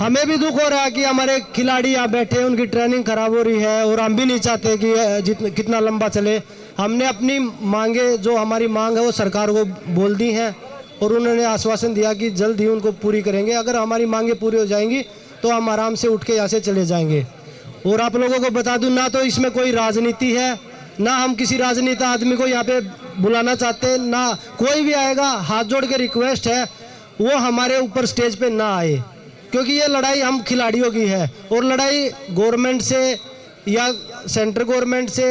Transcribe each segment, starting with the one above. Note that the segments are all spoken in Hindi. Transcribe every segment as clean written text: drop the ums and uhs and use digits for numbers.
हमें भी दुख हो रहा है कि हमारे खिलाड़ी यहाँ बैठे हैं, उनकी ट्रेनिंग खराब हो रही है और हम भी नहीं चाहते कि कितना लंबा चले। हमने अपनी मांगे, जो हमारी मांग है वो सरकार को बोल दी हैं और उन्होंने आश्वासन दिया कि जल्द ही उनको पूरी करेंगे। अगर हमारी मांगे पूरी हो जाएंगी तो हम आराम से उठ के यहाँ से चले जाएंगे। और आप लोगों को बता दूं, ना तो इसमें कोई राजनीति है, ना हम किसी राजनीति आदमी को यहाँ पे बुलाना चाहते, ना कोई भी आएगा। हाथ जोड़ के रिक्वेस्ट है वो हमारे ऊपर स्टेज पे ना आए, क्योंकि ये लड़ाई हम खिलाड़ियों की है और लड़ाई गवर्नमेंट से या सेंट्रल गवर्नमेंट से,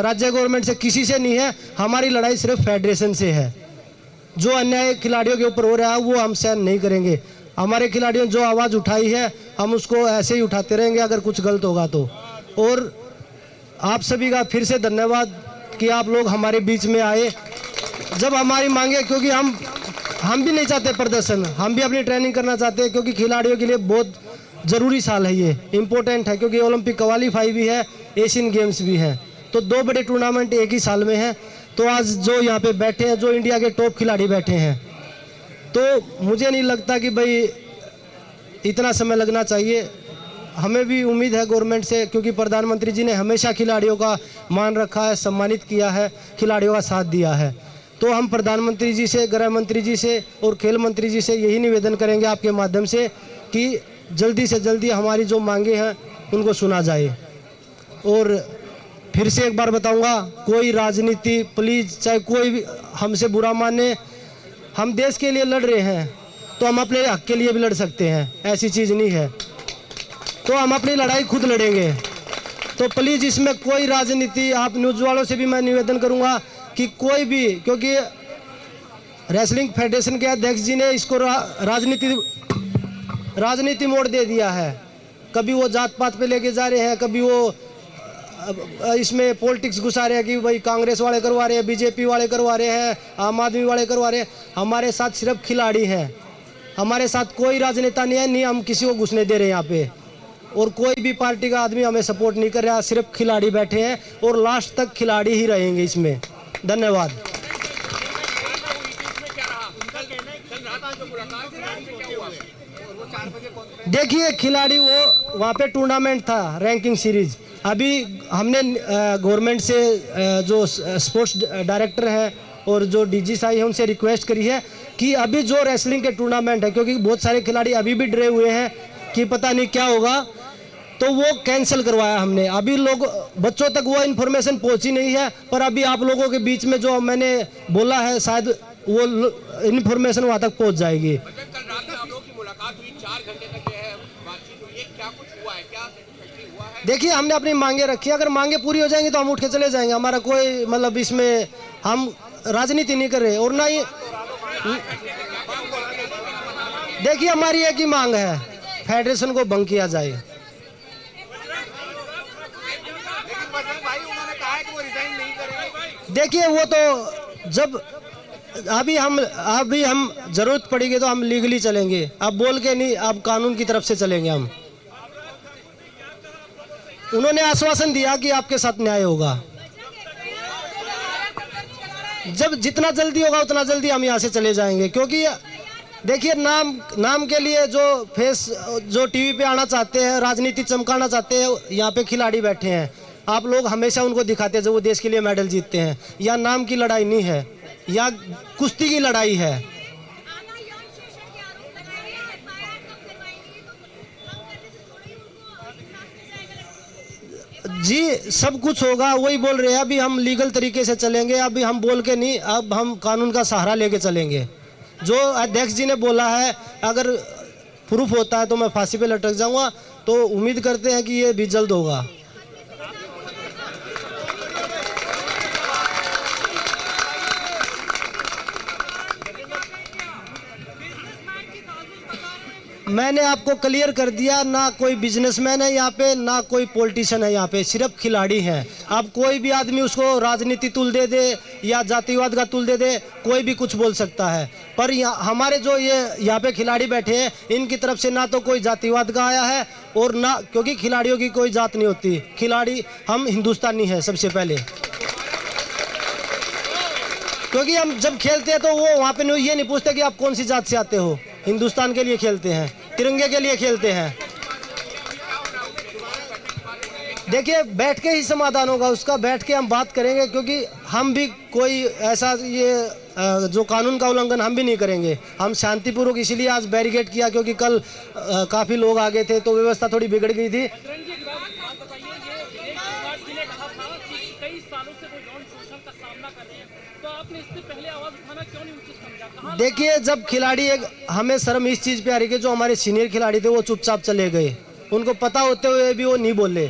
राज्य गवर्नमेंट से किसी से नहीं है। हमारी लड़ाई सिर्फ फेडरेशन से है। जो अन्याय खिलाड़ियों के ऊपर हो रहा है वो हम सहन नहीं करेंगे। हमारे खिलाड़ियों ने जो आवाज़ उठाई है हम उसको ऐसे ही उठाते रहेंगे अगर कुछ गलत होगा तो। और आप सभी का फिर से धन्यवाद कि आप लोग हमारे बीच में आए जब हमारी मांगे, क्योंकि हम भी नहीं चाहते प्रदर्शन, हम भी अपनी ट्रेनिंग करना चाहते हैं, क्योंकि खिलाड़ियों के लिए बहुत ज़रूरी साल है, ये इम्पोर्टेंट है, क्योंकि ओलंपिक क्वालीफाई भी है, एशियन गेम्स भी हैं, तो 2 बड़े टूर्नामेंट एक ही साल में हैं। तो आज जो यहाँ पे बैठे हैं, जो इंडिया के टॉप खिलाड़ी बैठे हैं, तो मुझे नहीं लगता कि भाई इतना समय लगना चाहिए। हमें भी उम्मीद है गवर्नमेंट से, क्योंकि प्रधानमंत्री जी ने हमेशा खिलाड़ियों का मान रखा है, सम्मानित किया है, खिलाड़ियों का साथ दिया है। तो हम प्रधानमंत्री जी से, गृह मंत्री जी से और खेल मंत्री जी से यही निवेदन करेंगे आपके माध्यम से कि जल्दी से जल्दी हमारी जो मांगे हैं उनको सुना जाए। और फिर से एक बार बताऊंगा, कोई राजनीति प्लीज़, चाहे कोई भी हमसे बुरा माने, हम देश के लिए लड़ रहे हैं तो हम अपने हक के लिए भी लड़ सकते हैं, ऐसी चीज़ नहीं है। तो हम अपनी लड़ाई खुद लड़ेंगे। तो प्लीज़ इसमें कोई राजनीति, आप न्यूज़ वालों से भी मैं निवेदन करूंगा कि कोई भी, क्योंकि रेसलिंग फेडरेशन के अध्यक्ष जी ने इसको राजनीति मोड़ दे दिया है। कभी वो जात पात पे लेके जा रहे हैं, कभी वो इसमें पॉलिटिक्स घुसा रहे हैं कि भाई कांग्रेस वाले करवा रहे हैं, बीजेपी वाले करवा रहे हैं, आम आदमी वाले करवा रहे हैं। हमारे साथ सिर्फ खिलाड़ी हैं, हमारे साथ कोई राजनेता नहीं है, नहीं हम किसी को घुसने दे रहे हैं यहाँ पे। और कोई भी पार्टी का आदमी हमें सपोर्ट नहीं कर रहा, सिर्फ खिलाड़ी बैठे हैं और लास्ट तक खिलाड़ी ही रहेंगे इसमें। धन्यवाद। देखिए खिलाड़ी, वो वहाँ पे टूर्नामेंट था, रैंकिंग सीरीज। अभी हमने गवर्नमेंट से जो स्पोर्ट्स डायरेक्टर हैं और जो डीजी साहब हैं उनसे रिक्वेस्ट करी है कि अभी जो रेसलिंग के टूर्नामेंट है, क्योंकि बहुत सारे खिलाड़ी अभी भी डरे हुए हैं कि पता नहीं क्या होगा, तो वो कैंसिल करवाया हमने। अभी लोग, बच्चों तक वो इन्फॉर्मेशन पहुंची नहीं है, पर अभी आप लोगों के बीच में जो मैंने बोला है शायद वो इन्फॉर्मेशन वहाँ तक पहुंच जाएगी। कल रात में आप लोगों की मुलाकात हुई, 4 घंटे तक है बातचीत हुई है, क्या कुछ हुआ है, क्या हुआ है? देखिए हमने अपनी मांगे रखी है, अगर मांगे पूरी हो जाएंगी तो हम उठ के चले जाएंगे। हमारा कोई मतलब इसमें हम राजनीति नहीं कर रहे और ना ही, देखिए हमारी एक ही मांग है, फेडरेशन को भंग किया जाए। देखिए वो तो जब अभी हम जरूरत पड़ेगी तो हम लीगली चलेंगे, अब बोल के नहीं, अब कानून की तरफ से चलेंगे हम। उन्होंने आश्वासन दिया कि आपके साथ न्याय होगा, जब जितना जल्दी होगा उतना जल्दी हम यहाँ से चले जाएंगे। क्योंकि देखिए नाम के लिए जो टीवी पे आना चाहते हैं, राजनीति चमकाना चाहते हैं, यहाँ पे खिलाड़ी बैठे हैं, आप लोग हमेशा उनको दिखाते हैं जब वो देश के लिए मेडल जीतते हैं। या नाम की लड़ाई नहीं है, या कुश्ती की लड़ाई है। जी सब कुछ होगा, वही बोल रहे हैं। अभी हम लीगल तरीके से चलेंगे, अभी हम बोल के नहीं, अब हम कानून का सहारा लेके चलेंगे। जो अध्यक्ष जी ने बोला है, अगर प्रूफ होता है तो मैं फांसी पे लटक जाऊंगा, तो उम्मीद करते हैं कि ये भी जल्द होगा। मैंने आपको क्लियर कर दिया, ना कोई बिजनेसमैन है यहाँ पे, ना कोई पॉलिटिशियन है यहाँ पे, सिर्फ खिलाड़ी हैं। अब कोई भी आदमी उसको राजनीति तुल दे या जातिवाद का तुल दे, कोई भी कुछ बोल सकता है। पर हमारे जो ये यहाँ पे खिलाड़ी बैठे हैं, इनकी तरफ से ना तो कोई जातिवाद का आया है और ना, क्योंकि खिलाड़ियों की कोई जात नहीं होती, खिलाड़ी हम हिंदुस्तानी हैं सबसे पहले। क्योंकि हम जब खेलते हैं तो वो वहाँ पे ये नहीं पूछते कि आप कौन सी जात से आते हो, हिंदुस्तान के लिए खेलते हैं। तिरंगे के लिए खेलते हैं। देखिए बैठ के ही समाधान होगा उसका, बैठ के हम बात करेंगे, क्योंकि हम भी कोई ऐसा ये जो कानून का उल्लंघन हम भी नहीं करेंगे। हम शांतिपूर्वक इसीलिए आज बैरिकेड किया, क्योंकि कल काफ़ी लोग आ गए थे तो व्यवस्था थोड़ी बिगड़ गई थी। देखिए जब खिलाड़ी हमें शर्म इस चीज़ पे आ रही है कि जो हमारे सीनियर खिलाड़ी थे वो चुपचाप चले गए, उनको पता होते हुए भी वो नहीं बोले।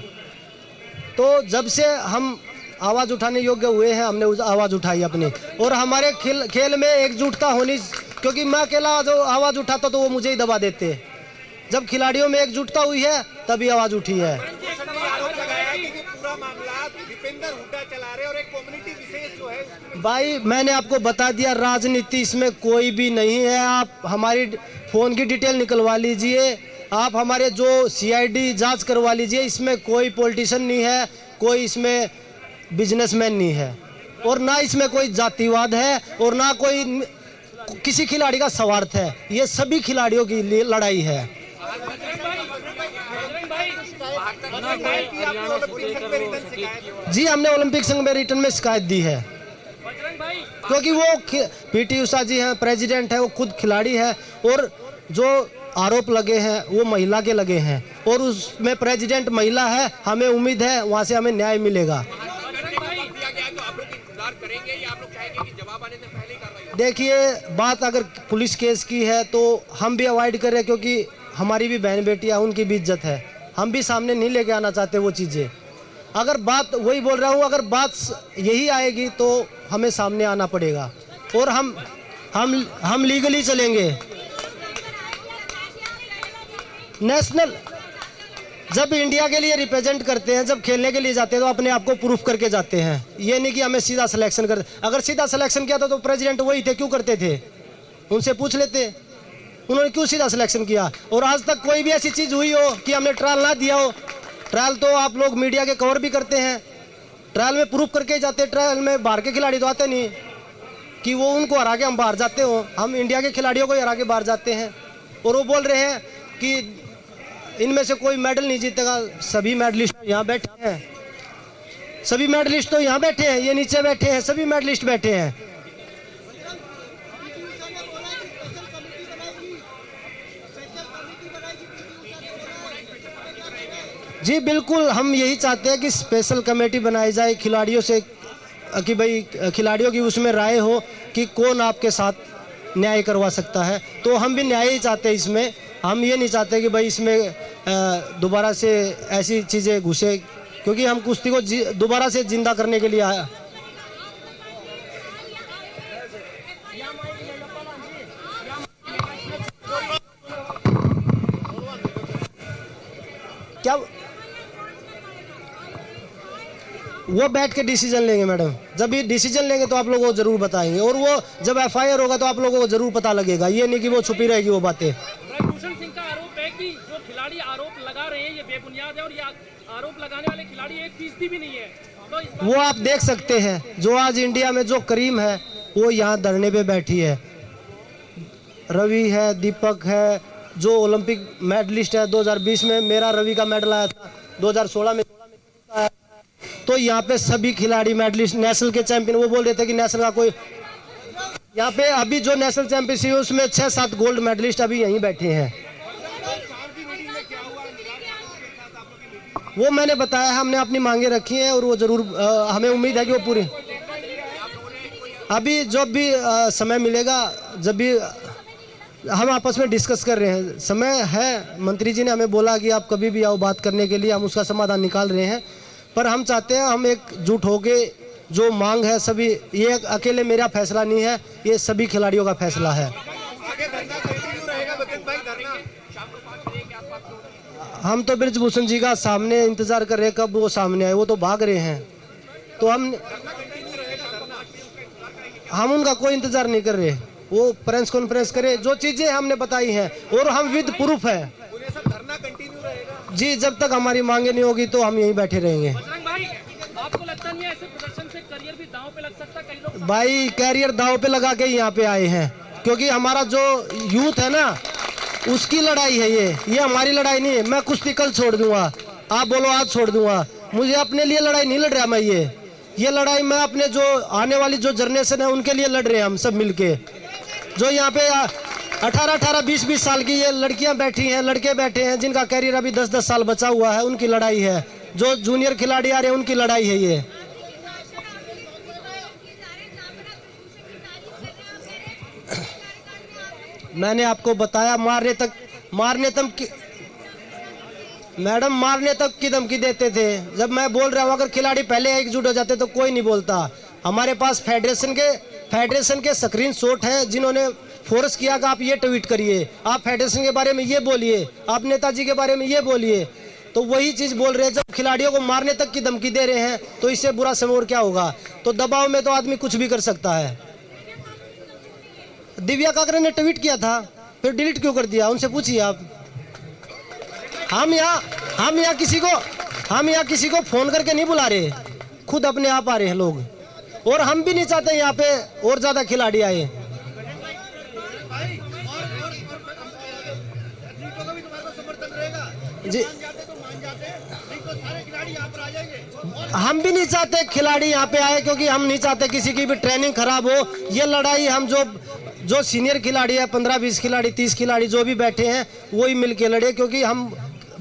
तो जब से हम आवाज़ उठाने योग्य हुए हैं हमने आवाज़ उठाई अपनी, और हमारे खेल में एकजुटता होनी, क्योंकि मैं अकेला जो आवाज़ उठाता तो वो मुझे ही दबा देते। जब खिलाड़ियों में एकजुटता हुई है तभी आवाज़ उठी है। भाई मैंने आपको बता दिया, राजनीति इसमें कोई भी नहीं है। आप हमारी फ़ोन की डिटेल निकलवा लीजिए, आप हमारे जो सीआईडी जांच करवा लीजिए। इसमें कोई पॉलिटिशियन नहीं है, कोई इसमें बिजनेसमैन नहीं है, और ना इसमें कोई जातिवाद है, और ना कोई किसी खिलाड़ी का स्वार्थ है। ये सभी खिलाड़ियों की लिए लड़ाई है। जी हमने ओलंपिक संघ में रिटर्न में शिकायत दी है, क्योंकि वो पीटी उषा जी हैं, प्रेसिडेंट है, वो खुद खिलाड़ी है, और जो आरोप लगे हैं वो महिला के लगे हैं, और उसमें प्रेसिडेंट महिला है। हमें उम्मीद है वहाँ से हमें न्याय मिलेगा। देखिए बात अगर पुलिस केस की है तो हम भी अवॉइड कर रहे हैं, क्योंकि हमारी भी बहन बेटियाँ, उनकी भी इज्जत है, हम भी सामने नहीं लेके आना चाहते वो चीज़ें। अगर बात वही बोल रहा हूँ, अगर बात यही आएगी तो हमें सामने आना पड़ेगा, और हम लीगली चलेंगे। नेशनल जब इंडिया के लिए रिप्रेजेंट करते हैं, जब खेलने के लिए जाते हैं तो अपने आप को प्रूफ करके जाते हैं। ये नहीं कि हमें सीधा सिलेक्शन कर, अगर सीधा सिलेक्शन किया था तो प्रेसिडेंट वही थे, क्यों करते थे? उनसे पूछ लेते, उन्होंने क्यों सीधा सिलेक्शन किया। और आज तक कोई भी ऐसी चीज़ हुई हो कि हमने ट्रायल ना दिया हो। ट्रायल तो आप लोग मीडिया के कवर भी करते हैं, ट्रायल में प्रूफ करके जाते। ट्रायल में बाहर के खिलाड़ी तो आते नहीं कि वो उनको हरा के हम बाहर जाते हो। हम इंडिया के खिलाड़ियों को हरा के बाहर जाते हैं, और वो बोल रहे हैं कि इनमें से कोई मेडल नहीं जीतेगा। सभी मेडलिस्ट यहाँ बैठे हैं, सभी मेडलिस्ट तो यहाँ बैठे हैं, ये नीचे बैठे हैं, सभी मेडलिस्ट बैठे हैं। जी बिल्कुल, हम यही चाहते हैं कि स्पेशल कमेटी बनाई जाए खिलाड़ियों से, कि भाई खिलाड़ियों की उसमें राय हो कि कौन आपके साथ न्याय करवा सकता है। तो हम भी न्याय ही चाहते हैं इसमें। हम ये नहीं चाहते कि भाई इसमें दोबारा से ऐसी चीज़ें घुसे, क्योंकि हम कुश्ती को दोबारा से जिंदा करने के लिए आया। क्या वो बैठ के डिसीजन लेंगे मैडम। जब भी डिसीजन लेंगे तो आप लोगों को जरूर बताएंगे, और वो जब एफआईआर होगा तो आप लोगों को जरूर पता लगेगा। ये नहीं कि वो छुपी रहेगी वो बातें। ब्रजभूषण सिंह का आरोप है कि जो खिलाड़ी आरोप लगा रहे हैं ये बेबुनियाद है, और ये आरोप लगाने वाले खिलाड़ी 1% भी नहीं है। तो वो आप देख सकते हैं, जो आज इंडिया में जो करीम है वो यहाँ धरने पे बैठी है, रवि है, दीपक है, जो ओलंपिक मेडलिस्ट है। 2020 में मेरा रवि का मेडल आया था, 2016 में आया। तो यहाँ पे सभी खिलाड़ी मेडलिस्ट, नेशनल के चैंपियन, वो बोल रहे थे कि नेशनल का कोई, यहाँ पे अभी जो नेशनल चैंपियनशिप है उसमें 6-7 गोल्ड मेडलिस्ट अभी यहीं बैठे हैं। वो मैंने बताया, हमने अपनी मांगे रखी हैं, और वो जरूर हमें उम्मीद है कि वो पूरी, अभी जब भी समय मिलेगा, जब भी हम आपस में डिस्कस कर रहे हैं, समय है। मंत्री जी ने हमें बोला कि आप कभी भी आओ बात करने के लिए, हम उसका समाधान निकाल रहे हैं। पर हम चाहते हैं हम एकजुट होके जो मांग है सभी, ये अकेले मेरा फैसला नहीं है, ये सभी खिलाड़ियों का फैसला है। हम तो ब्रजभूषण जी का सामने इंतजार कर रहे हैं, कब वो सामने आए। वो तो भाग रहे हैं, तो हम उनका कोई इंतजार नहीं कर रहे। वो प्रेस कॉन्फ्रेंस करे, जो चीजें हमने बताई हैं, और हम विद प्रूफ है। जी जब तक हमारी मांगे नहीं होगी तो हम यहीं बैठे रहेंगे। भाई, आपको लगता नहीं है ऐसे प्रदर्शन से करियर भी दांव पे लग सकता है? कई लोग भाई कैरियर दांव पे लगा के यहाँ पे आए हैं, क्योंकि हमारा जो यूथ है ना, उसकी लड़ाई है ये हमारी लड़ाई नहीं है। मैं कुश्ती कल छोड़ दूंगा, आप बोलो आज छोड़ दूंगा, मुझे अपने लिए लड़ाई नहीं लड़ रहा मैं। ये लड़ाई मैं अपने जो आने वाली जो जनरेशन है उनके लिए लड़ रहे हैं हम सब मिलके। जो यहाँ पे 18-18, 20-20 साल की ये लड़कियां बैठी हैं, लड़के बैठे हैं जिनका कैरियर अभी 10-10 साल बचा हुआ है, उनकी लड़ाई है। जो जूनियर खिलाड़ी आ रहे हैं उनकी लड़ाई है ये। मैंने आपको बताया मारने तक मैडम मारने तक की धमकी देते थे। जब मैं बोल रहा हूँ अगर खिलाड़ी पहले एकजुट हो जाते तो कोई नहीं बोलता। हमारे पास फेडरेशन के स्क्रीनशॉट है जिन्होंने फोर्स किया कि आप ये ट्वीट करिए, आप फेडरेशन के बारे में ये बोलिए, आप नेताजी के बारे में ये बोलिए। तो वही चीज बोल रहे हैं। जब खिलाड़ियों को मारने तक की धमकी दे रहे हैं तो इससे बुरा समय और क्या होगा। तो दबाव में तो आदमी कुछ भी कर सकता है। दिव्या काकरे ने ट्वीट किया था, फिर डिलीट क्यों कर दिया, उनसे पूछिए आप। हम यहाँ किसी को फोन करके नहीं बुला रहे, खुद अपने आप आ रहे हैं लोग। और हम भी नहीं चाहते यहाँ पे और ज्यादा खिलाड़ी आए। जी हम भी नहीं चाहते खिलाड़ी यहाँ पे आए, क्योंकि हम नहीं चाहते किसी की भी ट्रेनिंग खराब हो। ये लड़ाई हम जो सीनियर खिलाड़ी है, 15-20 खिलाड़ी, 30 खिलाड़ी जो भी बैठे हैं वही मिलके लड़े, क्योंकि हम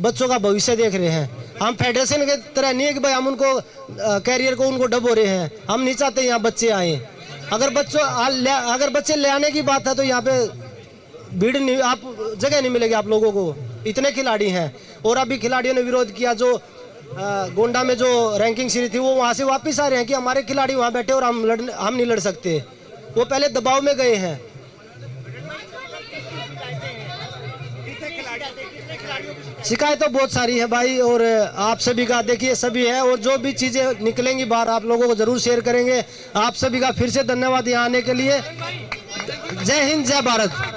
बच्चों का भविष्य देख रहे हैं। हम फेडरेशन के तरह नहीं है कि भाई हम उनको कैरियर को उनको डबो रहे हैं। हम नहीं चाहते यहाँ बच्चे आए। अगर बच्चे ले आने की बात है तो यहाँ पे भीड़ नहीं, आप जगह नहीं मिलेगी आप लोगों को, इतने खिलाड़ी हैं। और अभी खिलाड़ियों ने विरोध किया, जो गोंडा में जो रैंकिंग सीरीज थी वो वहाँ से वापस आ रहे हैं कि हमारे खिलाड़ी वहाँ बैठे और हम नहीं लड़ सकते। वो पहले दबाव में गए हैं। शिकायत तो बहुत सारी है भाई, और आप सभी का देखिए सभी है, और जो भी चीजें निकलेंगी बाहर आप लोगों को जरूर शेयर करेंगे। आप सभी का फिर से धन्यवाद यहाँ आने के लिए। जय हिंद, जय भारत।